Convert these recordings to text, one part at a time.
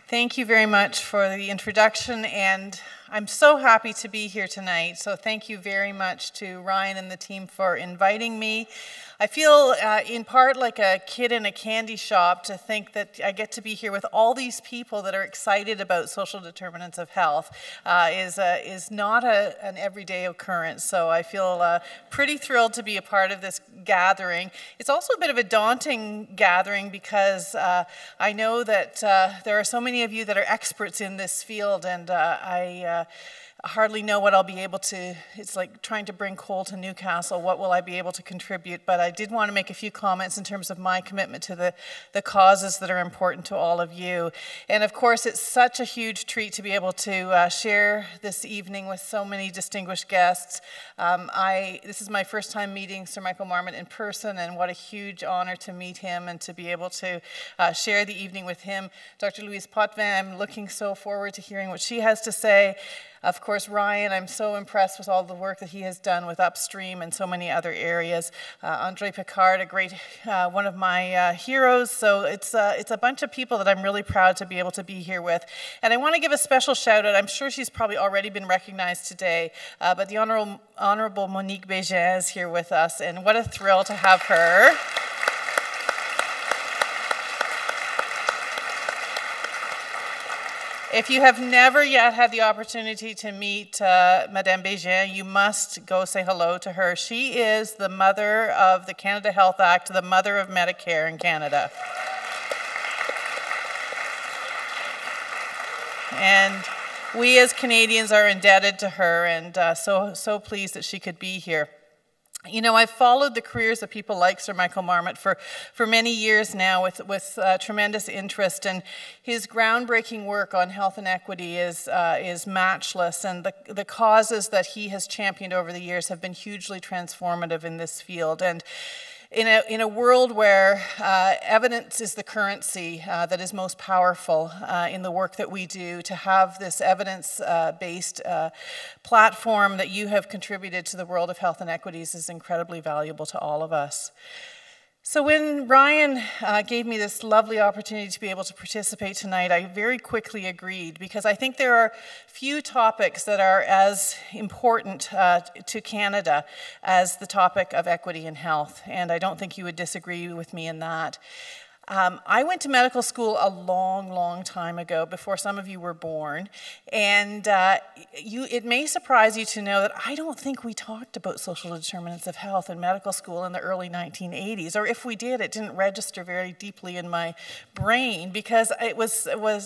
Thank you very much for the introduction, and I'm so happy to be here tonight. So thank you very much to Ryan and the team for inviting me. I feel in part like a kid in a candy shop to think that I get to be here with all these people that are excited about social determinants of health. Is not an everyday occurrence, so I feel pretty thrilled to be a part of this gathering. It's also a bit of a daunting gathering because I know that there are so many of you that are experts in this field, and I hardly know what I'll be able to, it's like trying to bring coal to Newcastle, what will I be able to contribute? But I did want to make a few comments in terms of my commitment to the causes that are important to all of you. And of course, it's such a huge treat to be able to share this evening with so many distinguished guests. This is my first time meeting Sir Michael Marmot in person, and what a huge honor to meet him and to be able to share the evening with him. Dr. Louise Potvin, I'm looking so forward to hearing what she has to say. Of course, Ryan, I'm so impressed with all the work that he has done with Upstream and so many other areas. Andre Picard, a great, one of my heroes. So it's a bunch of people that I'm really proud to be able to be here with. And I want to give a special shout out. I'm sure she's probably already been recognized today, but the Honorable Monique Bégin is here with us, and what a thrill to have her. If you have never yet had the opportunity to meet Madame Bégin, you must go say hello to her. She is the mother of the Canada Health Act, the mother of Medicare in Canada. And we as Canadians are indebted to her, and so pleased that she could be here. You know, I've followed the careers of people like Sir Michael Marmot for many years now with tremendous interest, and his groundbreaking work on health inequity is matchless, and the causes that he has championed over the years have been hugely transformative in this field. And in a world where evidence is the currency that is most powerful in the work that we do, to have this evidence-based platform that you have contributed to the world of health inequities is incredibly valuable to all of us. So when Ryan gave me this lovely opportunity to be able to participate tonight, I very quickly agreed, because I think there are few topics that are as important to Canada as the topic of equity in health, and I don't think you would disagree with me in that. I went to medical school a long, long time ago, before some of you were born, and it may surprise you to know that I don't think we talked about social determinants of health in medical school in the early 1980s, or if we did, it didn't register very deeply in my brain, because it was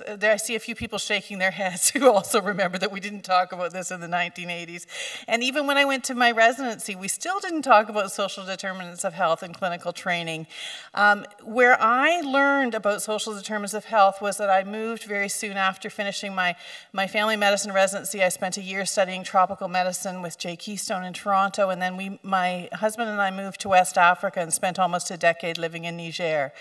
there. I see a few people shaking their heads who also remember that we didn't talk about this in the 1980s, and even when I went to my residency, we still didn't talk about social determinants of health in clinical training. Where I learned about social determinants of health was that I moved very soon after finishing my family medicine residency. I spent a year studying tropical medicine with Jay Keystone in Toronto, and then my husband and I moved to West Africa and spent almost a decade living in Niger.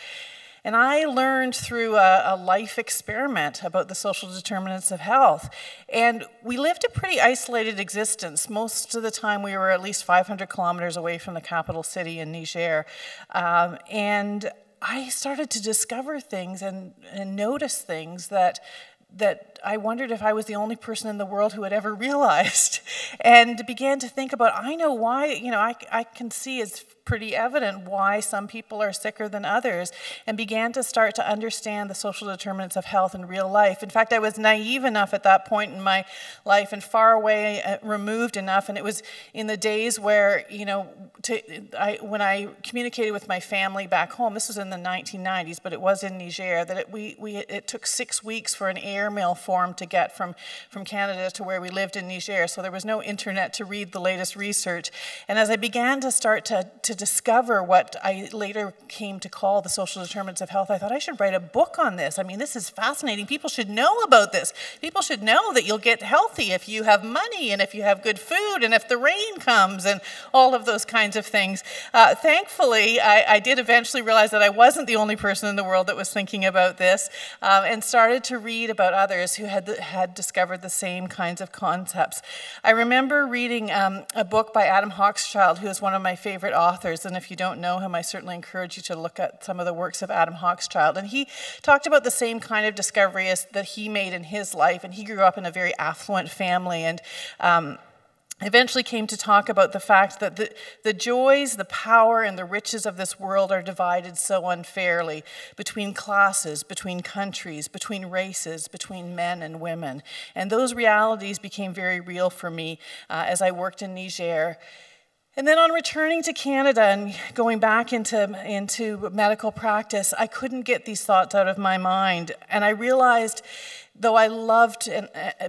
And I learned through a life experiment about the social determinants of health. And we lived a pretty isolated existence. Most of the time we were at least 500 kilometers away from the capital city in Niger. And I started to discover things and notice things that I wondered if I was the only person in the world who had ever realized, and began to think about, I know why, you know, I can see it's pretty evident why some people are sicker than others, and began to start to understand the social determinants of health in real life. In fact, I was naive enough at that point in my life and far away, removed enough, and it was in the days where, you know, when I communicated with my family back home, this was in the 1990s, but it was in Niger, that it took 6 weeks for an airmail form to get from Canada to where we lived in Niger, so there was no internet to read the latest research. And as I began to start to discover what I later came to call the social determinants of health, I thought I should write a book on this. I mean, this is fascinating. People should know about this. People should know that you'll get healthy if you have money, and if you have good food, and if the rain comes, and all of those kinds of things. Thankfully, I did eventually realize that I wasn't the only person in the world that was thinking about this, and started to read about others who had discovered the same kinds of concepts. I remember reading a book by Adam Hochschild, who is one of my favorite authors, and if you don't know him, I certainly encourage you to look at some of the works of Adam Hochschild. And he talked about the same kind of discovery that he made in his life, and he grew up in a very affluent family, and eventually came to talk about the fact that the joys, the power, and the riches of this world are divided so unfairly between classes, between countries, between races, between men and women. And those realities became very real for me as I worked in Niger. And then on returning to Canada and going back into medical practice, I couldn't get these thoughts out of my mind. And I realized, though I loved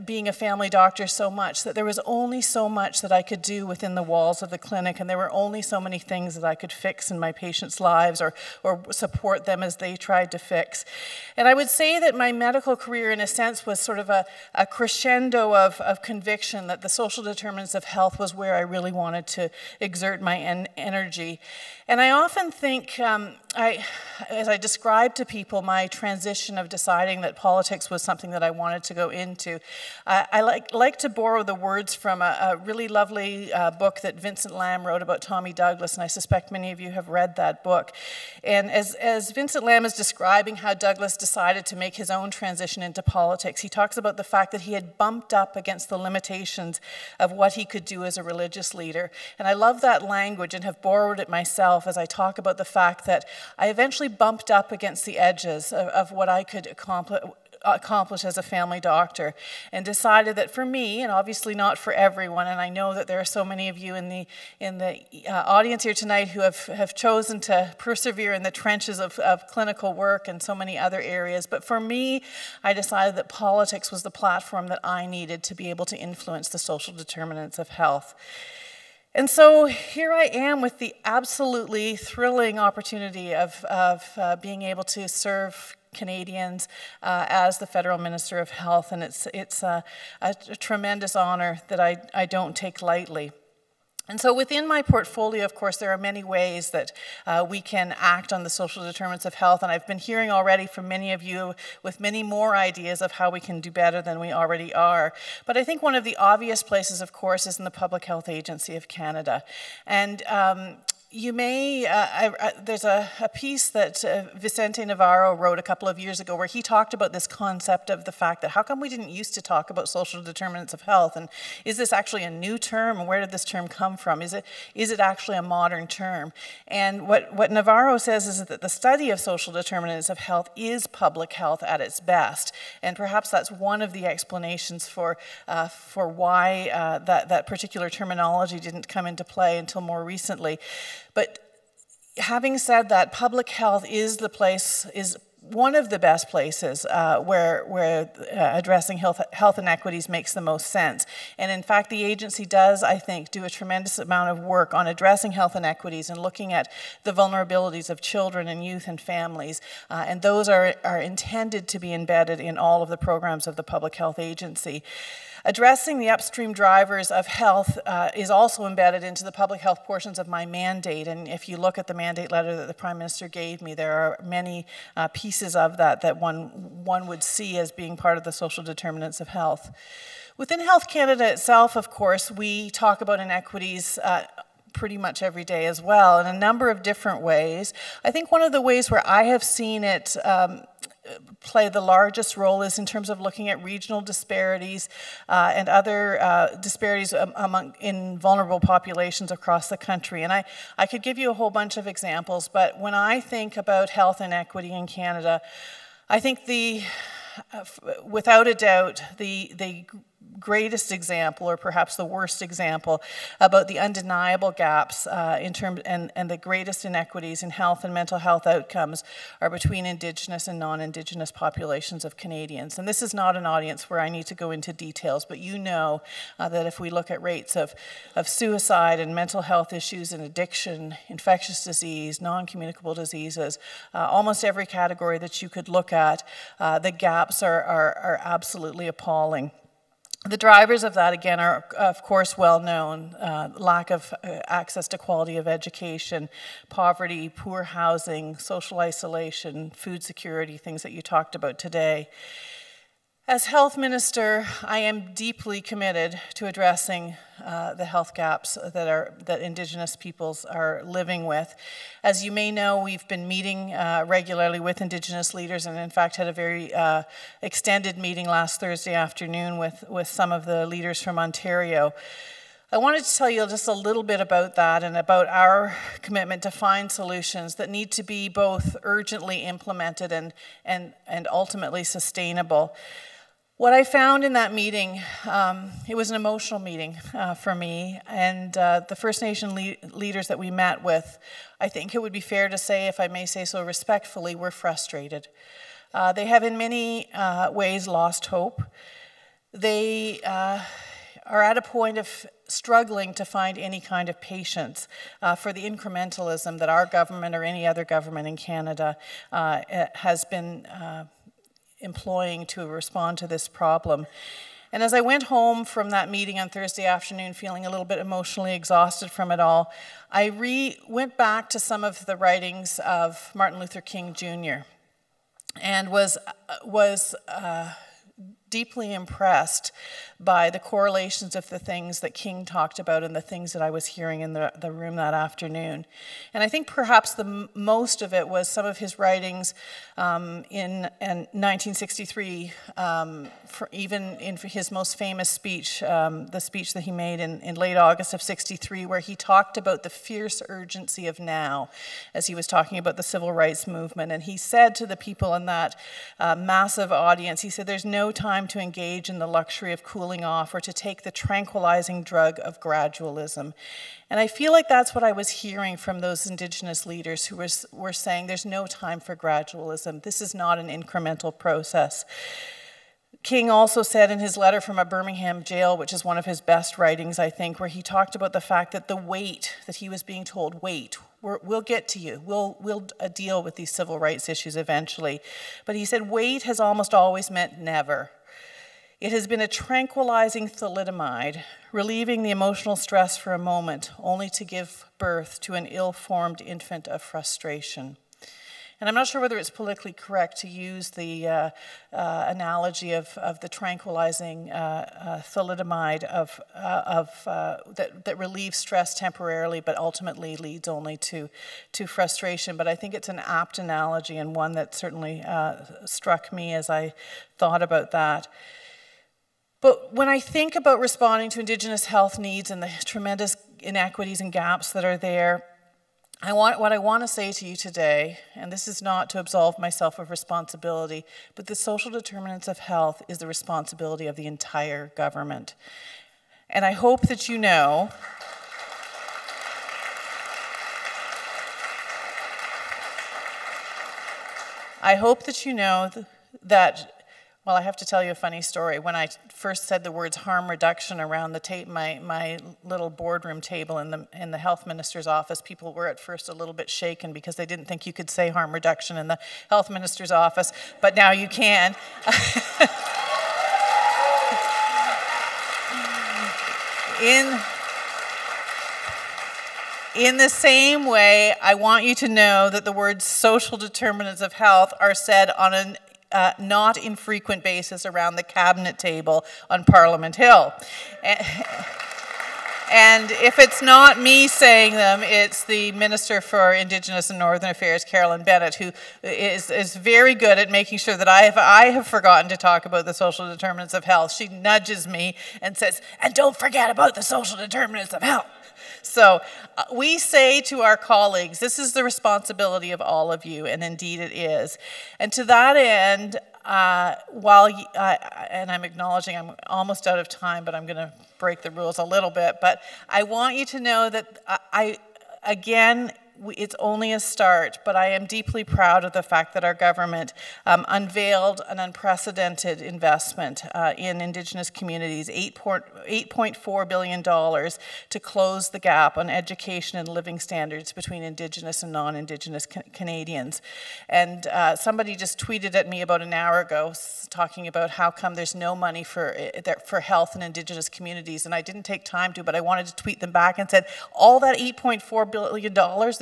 being a family doctor so much, that there was only so much that I could do within the walls of the clinic, and there were only so many things that I could fix in my patients' lives or support them as they tried to fix. And I would say that my medical career, in a sense, was sort of a crescendo of conviction that the social determinants of health was where I really wanted to exert my energy. And I often think, as I describe to people my transition of deciding that politics was something that I wanted to go into, I like to borrow the words from a really lovely book that Vincent Lam wrote about Tommy Douglas, and I suspect many of you have read that book. And as Vincent Lam is describing how Douglas decided to make his own transition into politics, he talks about the fact that he had bumped up against the limitations of what he could do as a religious leader. And I love that language and have borrowed it myself as I talk about the fact that I eventually bumped up against the edges of what I could accomplish as a family doctor, and decided that for me, and obviously not for everyone, and I know that there are so many of you in the audience here tonight who have chosen to persevere in the trenches of clinical work and so many other areas, but for me, I decided that politics was the platform that I needed to be able to influence the social determinants of health. And so here I am with the absolutely thrilling opportunity of being able to serve Canadians as the Federal Minister of Health, and it's a tremendous honor that I don't take lightly. And so within my portfolio, of course, there are many ways that we can act on the social determinants of health, and I've been hearing already from many of you with many more ideas of how we can do better than we already are. But I think one of the obvious places, of course, is in the Public Health Agency of Canada. And you may, there's a piece that Vicente Navarro wrote a couple of years ago where he talked about this concept of the fact that how come we didn't used to talk about social determinants of health, and is this actually a new term, and where did this term come from? Is it actually a modern term? And what Navarro says is that the study of social determinants of health is public health at its best, and perhaps that's one of the explanations for why that particular terminology didn't come into play until more recently. But having said that, public health is one of the best places where addressing health inequities makes the most sense. And in fact, the agency does, I think, do a tremendous amount of work on addressing health inequities and looking at the vulnerabilities of children and youth and families. And those are intended to be embedded in all of the programs of the Public Health Agency. Addressing the upstream drivers of health is also embedded into the public health portions of my mandate. And if you look at the mandate letter that the Prime Minister gave me, there are many pieces of that one would see as being part of the social determinants of health. Within Health Canada itself, of course, we talk about inequities pretty much every day as well, in a number of different ways. I think one of the ways where I have seen it play the largest role is in terms of looking at regional disparities and other disparities in vulnerable populations across the country. And I could give you a whole bunch of examples, but when I think about health inequity in Canada, I think without a doubt, the greatest example, or perhaps the worst example, about the undeniable gaps and the greatest inequities in health and mental health outcomes are between Indigenous and non-Indigenous populations of Canadians. And this is not an audience where I need to go into details, but you know that if we look at rates of suicide and mental health issues and addiction, infectious disease, non-communicable diseases, almost every category that you could look at, the gaps are absolutely appalling. The drivers of that, again, are, of course, well known. Lack of access to quality of education, poverty, poor housing, social isolation, food security, things that you talked about today. As Health Minister, I am deeply committed to addressing the health gaps that Indigenous peoples are living with. As you may know, we've been meeting regularly with Indigenous leaders, and in fact had a very extended meeting last Thursday afternoon with some of the leaders from Ontario. I wanted to tell you just a little bit about that and about our commitment to find solutions that need to be both urgently implemented and ultimately sustainable. What I found in that meeting, it was an emotional meeting for me, and the First Nation leaders that we met with, I think it would be fair to say, if I may say so respectfully, were frustrated. They have in many ways lost hope. They are at a point of struggling to find any kind of patience for the incrementalism that our government or any other government in Canada has been employing to respond to this problem. And as I went home from that meeting on Thursday afternoon feeling a little bit emotionally exhausted from it all, I went back to some of the writings of Martin Luther King Jr. and was deeply impressed by the correlations of the things that King talked about and the things that I was hearing in the room that afternoon. And I think perhaps the most of it was some of his writings in 1963, even in his most famous speech, the speech that he made in late August of 63, where he talked about the fierce urgency of now, as he was talking about the civil rights movement. And he said to the people in that massive audience, he said, "There's no time to engage in the luxury of cooling off or to take the tranquilizing drug of gradualism." And I feel like that's what I was hearing from those Indigenous leaders who were saying there's no time for gradualism. This is not an incremental process. King also said in his letter from a Birmingham jail, which is one of his best writings, I think, where he talked about the fact that the wait, that he was being told, wait, we'll get to you. We'll deal with these civil rights issues eventually. But he said wait has almost always meant never. It has been a tranquilizing thalidomide, relieving the emotional stress for a moment, only to give birth to an ill-formed infant of frustration. And I'm not sure whether it's politically correct to use the analogy of the tranquilizing thalidomide that relieves stress temporarily, but ultimately leads only to frustration. But I think it's an apt analogy and one that certainly struck me as I thought about that. But when I think about responding to Indigenous health needs and the tremendous inequities and gaps that are there, what I want to say to you today, and this is not to absolve myself of responsibility, but the social determinants of health is the responsibility of the entire government. And I hope that you know that, well, I have to tell you a funny story. When I first said the words harm reduction around the my little boardroom table in the health minister's office, people were at first a little bit shaken because they didn't think you could say harm reduction in the health minister's office, but now you can. In the same way, I want you to know that the words social determinants of health are said on an not infrequent basis around the cabinet table on Parliament Hill. And if it's not me saying them, it's the Minister for Indigenous and Northern Affairs, Carolyn Bennett, who is very good at making sure that I have forgotten to talk about the social determinants of health. She nudges me and says, "And don't forget about the social determinants of health." So we say to our colleagues, this is the responsibility of all of you, and indeed it is. And to that end, and I'm acknowledging I'm almost out of time, but I'm going to break the rules a little bit, but I want you to know that again, it's only a start, but I am deeply proud of the fact that our government unveiled an unprecedented investment in Indigenous communities, $8.4 billion to close the gap on education and living standards between Indigenous and non-Indigenous Canadians. And somebody just tweeted at me about an hour ago talking about how come there's no money for health in Indigenous communities, and I didn't take time to, but I wanted to tweet them back and said, all that $8.4 billion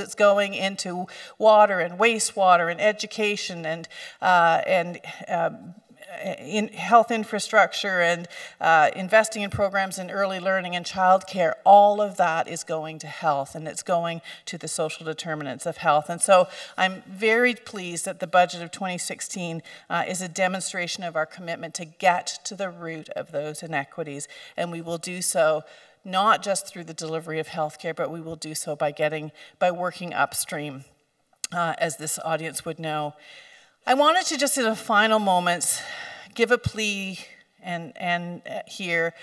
that's going into water and wastewater and education and in health infrastructure and investing in programs in early learning and childcare, all of that is going to health, and it's going to the social determinants of health. And so I'm very pleased that the budget of 2016 is a demonstration of our commitment to get to the root of those inequities, and we will do so not just through the delivery of healthcare, but we will do so by working upstream, as this audience would know. I wanted to just in the final moments give a plea and here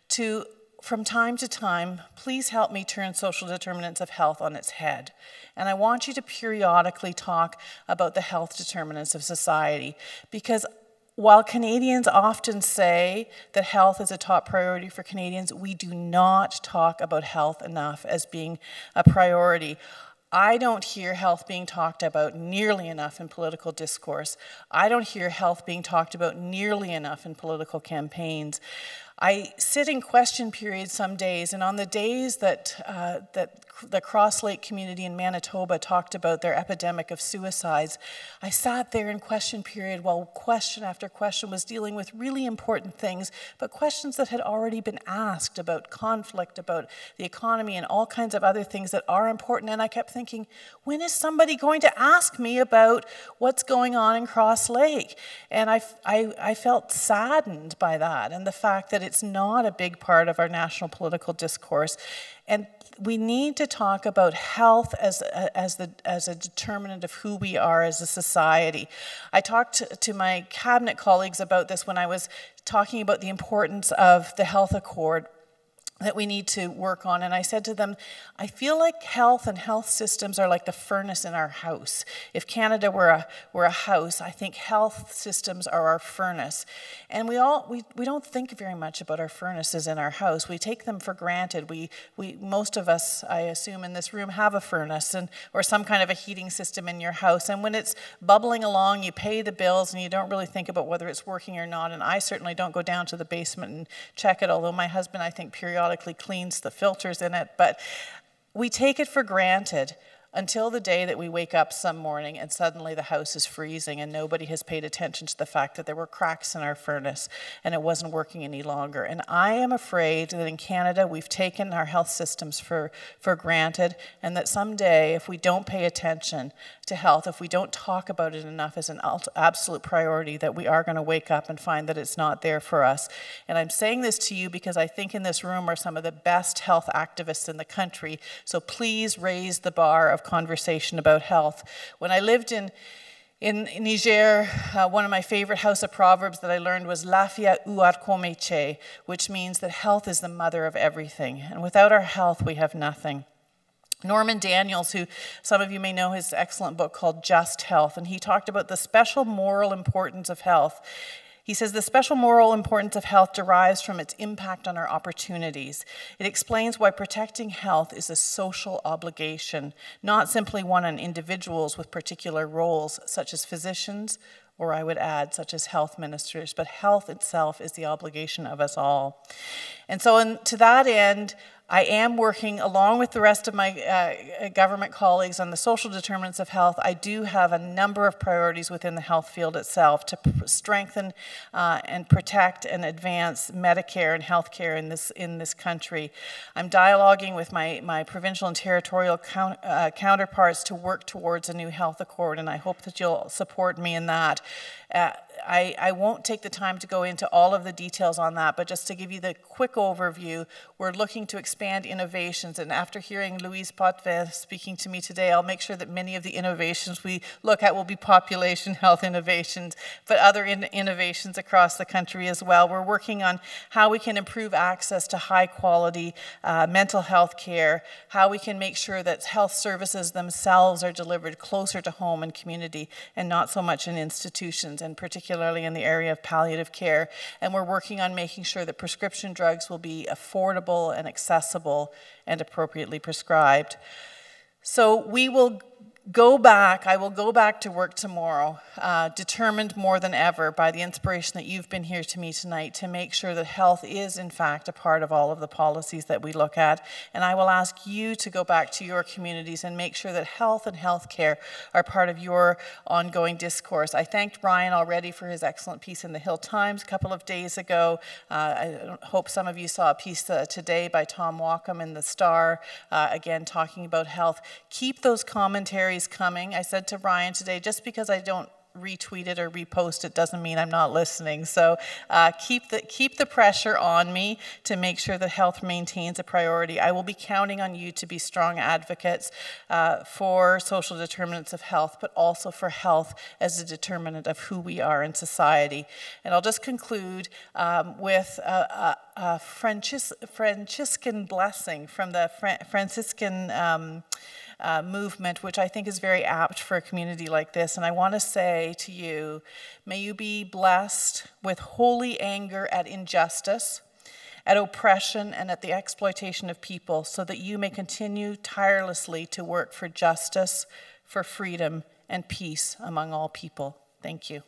to, from time to time, please help me turn social determinants of health on its head. And I want you to periodically talk about the health determinants of society, because while Canadians often say that health is a top priority for Canadians, we do not talk about health enough as being a priority. I don't hear health being talked about nearly enough in political discourse. I don't hear health being talked about nearly enough in political campaigns. I sit in question periods some days, and on the days that the Cross Lake community in Manitoba talked about their epidemic of suicides, I sat there in question period while question after question was dealing with really important things, but questions that had already been asked about conflict, about the economy, and all kinds of other things that are important. And I kept thinking, when is somebody going to ask me about what's going on in Cross Lake? And I felt saddened by that, and the fact that it's not a big part of our national political discourse. And we need to talk about health as a determinant of who we are as a society. I talked to my cabinet colleagues about this when I was talking about the importance of the health accord that we need to work on. And I said to them, I feel like health and health systems are like the furnace in our house. If Canada were a house, I think health systems are our furnace. And we don't think very much about our furnaces in our house. We take them for granted. Most of us, I assume, in this room have a furnace or some kind of a heating system in your house. And when it's bubbling along, you pay the bills and you don't really think about whether it's working or not. And I certainly don't go down to the basement and check it, although my husband, I think, periodically cleans the filters in it. But we take it for granted until the day that we wake up some morning and suddenly the house is freezing and nobody has paid attention to the fact that there were cracks in our furnace and it wasn't working any longer. And I am afraid that in Canada we've taken our health systems for granted, and that someday if we don't pay attention to health, if we don't talk about it enough as an absolute priority, that we are going to wake up and find that it's not there for us. And I'm saying this to you because I think in this room are some of the best health activists in the country, so please raise the bar of conversation about health. When I lived in Niger, one of my favorite House of Proverbs that I learned was Lafia uarkomeche, which means that health is the mother of everything. And without our health, we have nothing. Norman Daniels, who some of you may know his excellent book called Just Health, and he talked about the special moral importance of health. He says the special moral importance of health derives from its impact on our opportunities. It explains why protecting health is a social obligation, not simply one on individuals with particular roles, such as physicians, or I would add, such as health ministers, but health itself is the obligation of us all. And so to that end, I am working along with the rest of my government colleagues on the social determinants of health. I do have a number of priorities within the health field itself to strengthen and protect and advance Medicare and healthcare in this country. I'm dialoguing with my provincial and territorial counterparts to work towards a new health accord, and I hope that you'll support me in that. I won't take the time to go into all of the details on that, but just to give you the quick overview, we're looking to expand innovations, and after hearing Louise Potvin speaking to me today, I'll make sure that many of the innovations we look at will be population health innovations, but other innovations across the country as well. We're working on how we can improve access to high quality mental health care, how we can make sure that health services themselves are delivered closer to home and community and not so much in institutions, and particularly in the area of palliative care. And we're working on making sure that prescription drugs will be affordable and accessible and appropriately prescribed. So we will I will go back to work tomorrow, determined more than ever by the inspiration that you've been here to me tonight to make sure that health is in fact a part of all of the policies that we look at. And I will ask you to go back to your communities and make sure that health and healthcare are part of your ongoing discourse. I thanked Ryan already for his excellent piece in the Hill Times a couple of days ago. I hope some of you saw a piece today by Tom Walkham in the Star, again talking about health. Keep those commentaries coming. I said to Ryan today, just because I don't retweet it or repost it doesn't mean I'm not listening. So keep the pressure on me to make sure that health maintains a priority. I will be counting on you to be strong advocates for social determinants of health, but also for health as a determinant of who we are in society. And I'll just conclude with a Franciscan blessing from the Franciscan movement, which I think is very apt for a community like this. And I want to say to you, may you be blessed with holy anger at injustice, at oppression, and at the exploitation of people, so that you may continue tirelessly to work for justice, for freedom, and peace among all people. Thank you.